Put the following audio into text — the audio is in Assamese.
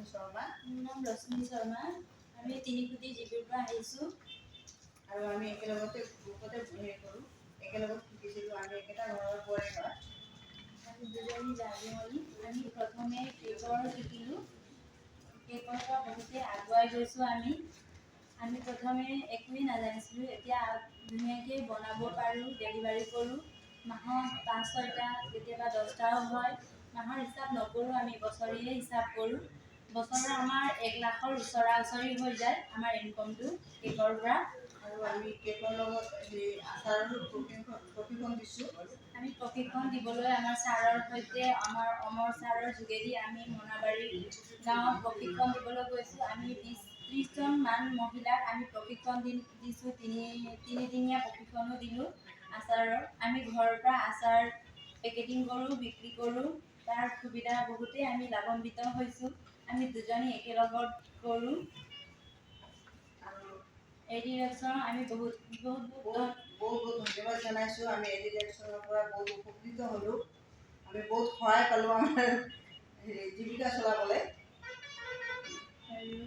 ৰশ্মি শৰ্মা। মোৰ নাম ৰশ্মি শৰ্মা। আমি তিনিকুটি জিপিৰ পৰা আহিছোঁ আৰু আমি একেলগতে গ্ৰুপতে হেৰি কৰোঁ, একেলগত শিকিছিলোঁ। আমি একেটা ঘৰৰ বোৱাৰী হয়। আমি দুজনী জাজীমণি। আমি প্ৰথমে কেকৰ শিকিলোঁ। কেকৰ পৰা বহুতে আগুৱাই গৈছোঁ। আমি প্ৰথমে একোৱেই নাজানিছিলোঁ, এতিয়া ধুনীয়াকৈ বনাব পাৰোঁ, ডেলিভাৰী কৰোঁ। মাহত 5-6টা, কেতিয়াবা 10টাও হয়। মাহৰ হিচাপ নকৰোঁ, আমি বছৰীয়ে হিচাপ কৰোঁ। বছৰত আমাৰ 1 লাখৰ ওচৰা-ওচৰি হৈ যায় আমাৰ ইনকমটো কেকৰ পৰা। আৰু আমি কেকৰ লগত হেৰি আচাৰৰো প্ৰশিক্ষণ দিছোঁ। আমি প্ৰশিক্ষণ দিবলৈ আমাৰ ছাৰৰ সৈতে, আমাৰ অমৰ ছাৰৰ যোগেদি আমি মোনাবাৰী গাঁৱত প্ৰশিক্ষণ দিবলৈ গৈছোঁ। আমি 20-30জন মান মহিলাক আমি প্ৰশিক্ষণ দিছোঁ। তিনিদিনীয়া প্ৰশিক্ষণো দিলোঁ আচাৰৰ। আমি ঘৰৰ পৰা আচাৰ পেকেটিং কৰোঁ, বিক্ৰী কৰোঁ। তাৰ সুবিধা বহুতেই আমি লাভান্বিত হৈছোঁ। আমি দুজনী একেলগত কৰোঁ। আৰু এই ডিৰেকশ্যনক আমি বহুত ধন্যবাদ জনাইছোঁ। আমি এই ডিৰেকশ্যনৰ পৰা বহুত উপকৃত হ'লোঁ। আমি বহুত সহায় পালোঁ আমাৰ জীৱিকা চলাবলৈ।